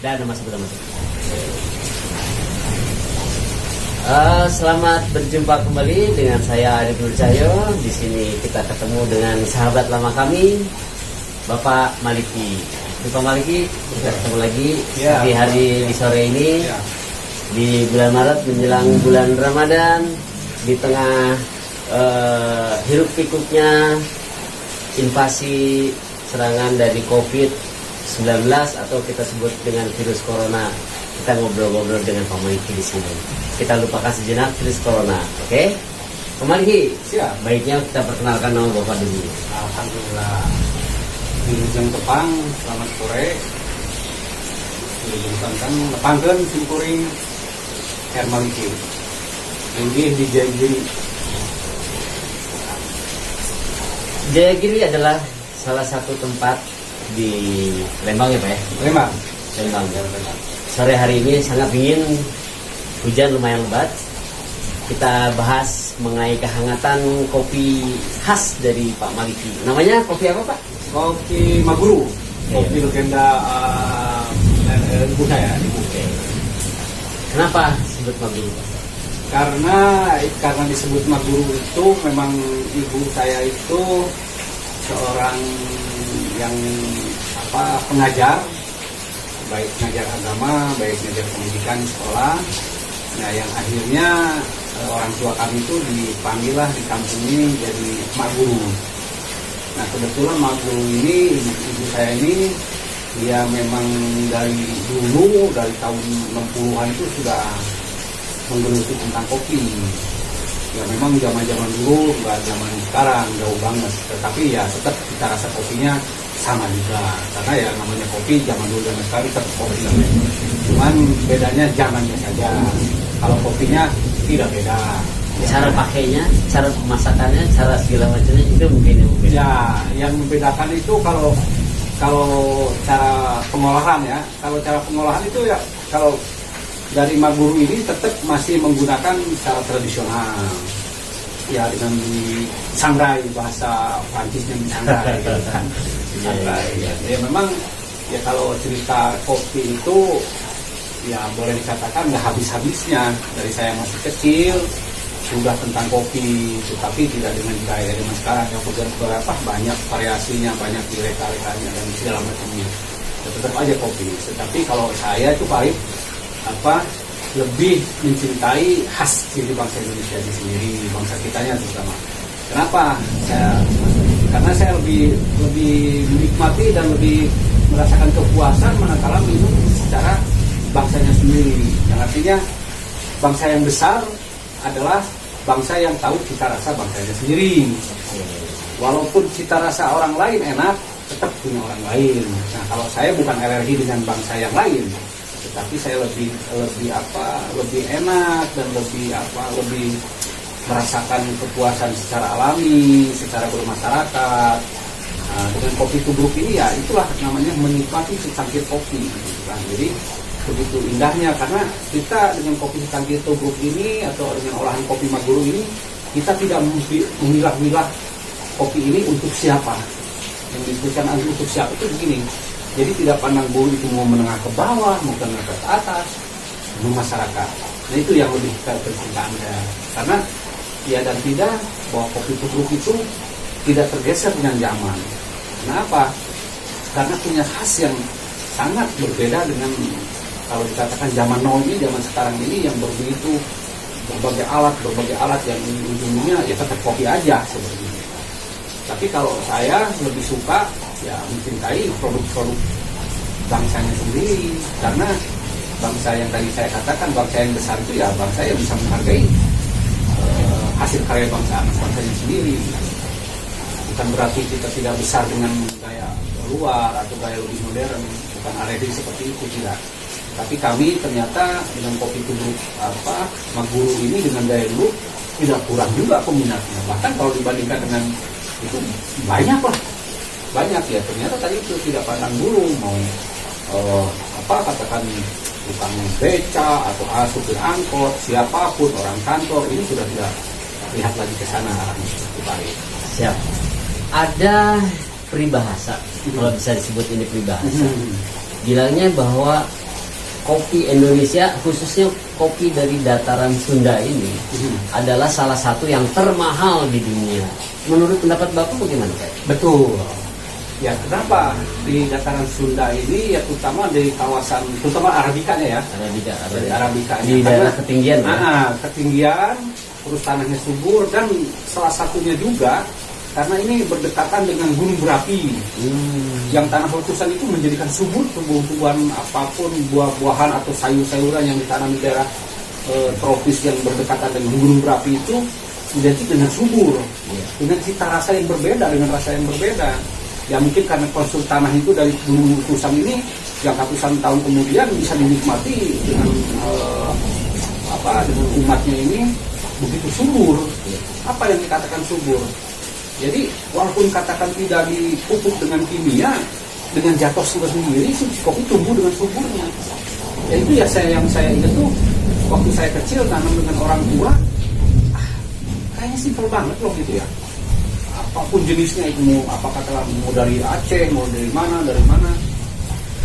Dan masuk. Selamat berjumpa kembali dengan saya Arif Nur Cahyo. Di sini kita ketemu dengan sahabat lama kami, Bapak Maliki. Bapak Maliki, kita ketemu lagi di hari di sore ini di bulan Maret menjelang bulan Ramadan, di tengah hiruk pikuknya invasi serangan dari COVID-19 atau kita sebut dengan virus corona. Kita ngobrol-ngobrol dengan Pak Maliki di sini. Kita lupakan sejenak virus corona, oke? Pak Maliki, siap. Baiknya kita perkenalkan nama Bapak dulu. Alhamdulillah. Wilujeng Tepang, selamat sore. Wilujeng Tepang, Tepangkeun simkuring Herr Maliki. Inggih di Jayagiri. Jayagiri adalah salah satu tempat di Lembang ya Pak ya? Lembang. Sore hari ini sangat dingin, hujan lumayan lebat. Kita bahas mengenai kehangatan kopi khas dari Pak Maliki. Namanya kopi apa Pak? Kopi Maguru. Kopi legenda ibu saya. Kenapa disebut Maguru Pak? Karena disebut Maguru itu memang ibu saya itu seorang yang pengajar, baik ngajar agama, baik ngajar pendidikan di sekolah. Nah, yang akhirnya orang tua kami itu dipanggillah di kampung ini jadi mak guru. Nah, kebetulan mak guru ini, ibu saya ini, dia memang dari dulu, dari tahun 60-an itu sudah menggeluti tentang kopi. Ya memang zaman-zaman dulu, nggak zaman sekarang, jauh banget. Tetapi ya tetap kita rasa kopinya sama juga, karena ya namanya kopi zaman dulu dan sekarang tetap kopi, cuman bedanya zamannya saja. Kalau kopinya tidak beda, cara pakainya, cara pemasakannya, cara segala macamnya itu mungkin ya yang membedakan itu kalau cara pengolahan ya. Kalau cara pengolahan itu ya, kalau dari Maguru ini tetap masih menggunakan cara tradisional ya, dengan disangrai, bahasa Prancisnya disangrai gitu kan. Ya memang ya kalau cerita kopi itu ya boleh dikatakan nggak habis-habisnya. Dari saya masih kecil sudah tentang kopi, tetapi tidak dengan gaya zaman sekarang yang beberapa banyak variasinya, banyak direka-rekanya dan segala macamnya. Ya, tetap aja kopi. Tetapi kalau saya itu paling lebih mencintai khas ciri bangsa Indonesia di sendiri, bangsa kitanya terutama. Kenapa? Karena saya lebih menikmati dan lebih merasakan kepuasan manakala minum secara bangsanya sendiri. Yang artinya bangsa yang besar adalah bangsa yang tahu cita rasa bangsanya sendiri. Walaupun cita rasa orang lain enak, tetap punya orang lain. Nah, kalau saya bukan alergi dengan bangsa yang lain, tetapi saya lebih enak dan lebih merasakan kepuasan secara alami, secara bermasyarakat. Nah, dengan kopi tubruk ini ya itulah namanya menikmati secangkir kopi gitu kan. Jadi begitu indahnya, karena kita dengan kopi secangkir tubruk ini atau dengan olahan kopi Maguru ini, kita tidak memilah-milah kopi ini untuk siapa. Yang disebutkan untuk siapa itu begini. Jadi tidak pandang bulu itu mau menengah ke bawah, mau menengah ke atas, mau masyarakat. Nah itu yang lebih tercinta Anda. Karena ya dan tidak bahwa kopi tubruk itu tidak tergeser dengan zaman. Kenapa? Karena punya khas yang sangat berbeda dengan kalau dikatakan zaman now ini, zaman sekarang ini yang begitu berbagai alat yang ujung-ujungnya ya tetap kopi aja sebenarnya. Tapi kalau saya lebih suka ya mencintai produk-produk bangsanya sendiri, karena bangsa yang tadi saya katakan, bangsa yang besar itu ya bangsa yang bisa menghargai hasil karya bangsanya sendiri. Bukan berarti kita tidak besar dengan gaya luar atau gaya lebih modern, bukan R&D seperti itu, tidak. Tapi kami ternyata dengan kopi tubruk Maguru ini dengan gaya dulu tidak kurang juga peminatnya. Bahkan kalau dibandingkan dengan itu banyak ya, ternyata tadi itu tidak pandang bulu mau katakan tukang beca atau supir angkot, siapapun orang kantor, ini sudah tidak lihat lagi ke sana arahnya seperti baik. Siap. Ada peribahasa, kalau bisa disebut ini peribahasa, bilangnya bahwa kopi Indonesia, khususnya kopi dari dataran Sunda ini adalah salah satu yang termahal di dunia. Menurut pendapat Bapak bagaimana, Pak? Betul. Ya, kenapa di dataran Sunda ini ya terutama di kawasan, terutama Arabikanya ya. Arabika. Di daerah ketinggian. Ketinggian, terus tanahnya subur, dan salah satunya juga karena ini berdekatan dengan gunung berapi. Yang tanah letusan itu menjadikan subur tumbuh-tumbuhan apapun, buah-buahan atau sayur-sayuran yang ditanam di daerah tropis yang berdekatan dengan gunung berapi itu identik dengan subur, dengan cita rasa yang berbeda, dengan rasa yang berbeda. Ya mungkin karena kontur tanah itu dari gunung letusan ini yang ratusan tahun kemudian bisa dinikmati dengan dengan umatnya ini begitu subur. Apa yang dikatakan subur? Jadi walaupun katakan tidak dipupuk dengan kimia, dengan jatuh sendiri, kopi tumbuh dengan suburnya. Ya itu ya yang saya ingat tuh waktu saya kecil tanam dengan orang tua, kayaknya simpel banget loh gitu ya. Apapun jenisnya itu mau mau dari Aceh, mau dari mana.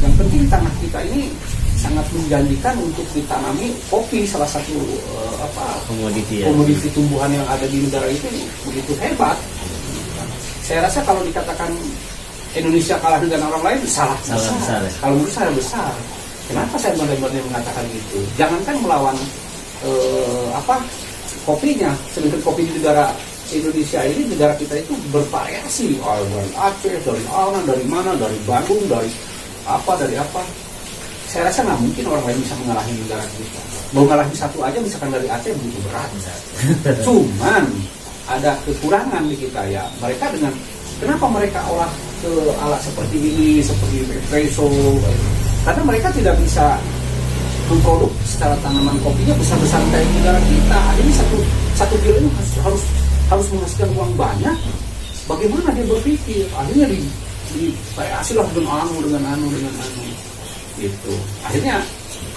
Yang penting tanah kita ini sangat menjanjikan untuk ditanami kopi, salah satu komoditi tumbuhan yang ada di negara itu begitu hebat. Saya rasa kalau dikatakan Indonesia kalah dengan orang lain salah besar. Kalau menurut saya besar. Kenapa saya benar-benar mengatakan itu? Jangankan melawan kopinya, sedangkan kopi di negara Indonesia ini, negara kita itu bervariasi, dari Aceh, dari Alna, dari mana, dari Bandung, dari apa. Saya rasa nggak mungkin orang lain bisa mengalahkan negara kita. Mau ngalahin satu aja misalkan dari Aceh begitu berat. Cuman ada kekurangan di kita ya. Mereka kenapa mereka olah ke alat seperti ini, seperti espresso? Karena mereka tidak bisa memproduksi secara tanaman kopinya besar-besar kayak negara kita. Ini satu kilo ini harus menghasilkan uang banyak. Bagaimana dia berpikir? Akhirnya hasillah dengan anu gitu. Akhirnya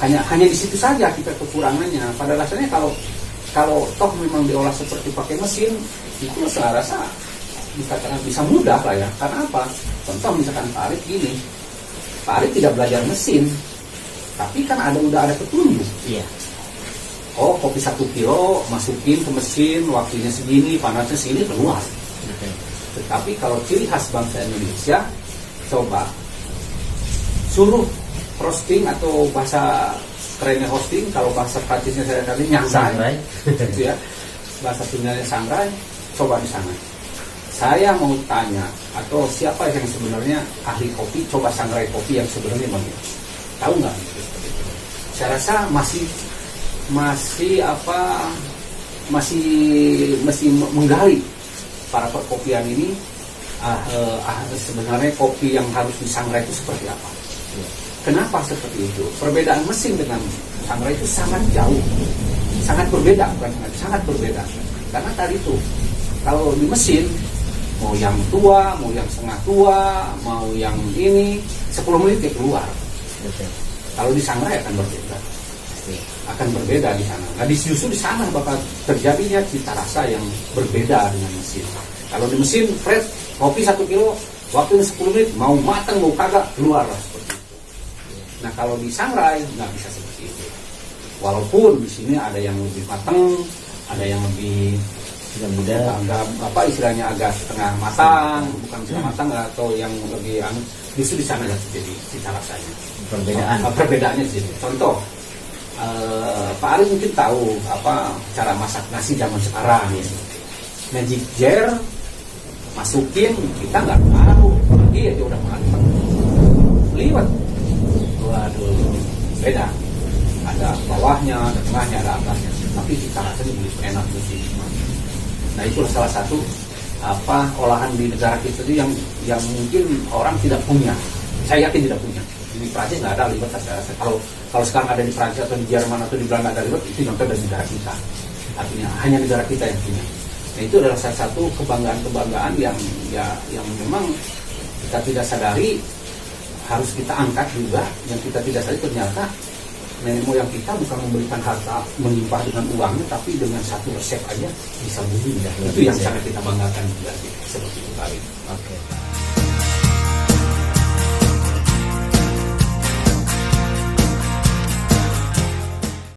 hanya di situ saja kita kekurangannya. Pada dasarnya kalau toh memang diolah seperti pakai mesin, itu saya rasa dikatakan bisa mudah lah ya. Karena apa? Contoh misalkan Pak Arif gini, Pak Arif tidak belajar mesin, tapi kan udah ada petunjuk. Iya. Oh, kopi 1 kilo masukin ke mesin, waktunya segini, panasnya segini, keluar. Tetapi kalau ciri khas bangsa Indonesia, coba suruh roasting atau bahasa kerennya roasting, kalau bahasa praktisnya saya tadi nyangrai, gitu ya. Bahasa Sundanya sangrai, coba di sana. Saya mau tanya, atau siapa yang sebenarnya ahli kopi, coba sangrai kopi yang sebenarnya bagaimana? Tahu nggak? Saya rasa masih menggali para perkopian ini sebenarnya kopi yang harus disangrai itu seperti apa. Kenapa seperti itu? Perbedaan mesin dengan sangrai itu sangat jauh, sangat berbeda, sangat berbeda. Karena tadi itu kalau di mesin mau yang tua, mau yang setengah tua, mau yang ini 10 menit dia keluar. Kalau di sangrai akan berbeda di sana. Nah, justru di sana bakal terjadinya cita rasa yang berbeda dengan mesin. Kalau di mesin fresh, kopi 1 kilo, waktunya 10 menit, mau matang mau kagak keluar lah seperti itu. Nah, kalau di sangrai nggak bisa seperti itu. Walaupun di sini ada yang lebih matang, ada yang lebih istilahnya agak setengah matang, bukan setengah matang atau yang lebih justru di sana jadi cita rasanya. Perbedaannya di sini. Contoh. Pak Ari mungkin tahu cara masak nasi zaman sekarang ya. Magic jar masukin kita nggak tahu, dia udah matang liwat. Waduh, beda. Ada bawahnya, ada tengahnya, ada atasnya. Tapi cita rasanya begitu enak sih. Nah itu salah satu olahan di negara kita itu yang mungkin orang tidak punya. Saya yakin tidak punya. Di Prancis nggak ada liwet. Kalau sekarang ada di Prancis atau di Jerman atau di Belanda ada liwet, itu contoh dari negara kita. Artinya hanya negara kita yang punya. Nah itu adalah salah satu kebanggaan yang memang kita tidak sadari harus kita angkat juga. Yang kita tidak sadari ternyata nenek moyang kita bukan memberikan harta melimpah dengan uangnya, tapi dengan satu resep aja bisa bumi ya. Itu yang sangat kita banggakan juga seperti itu tadi. Oke.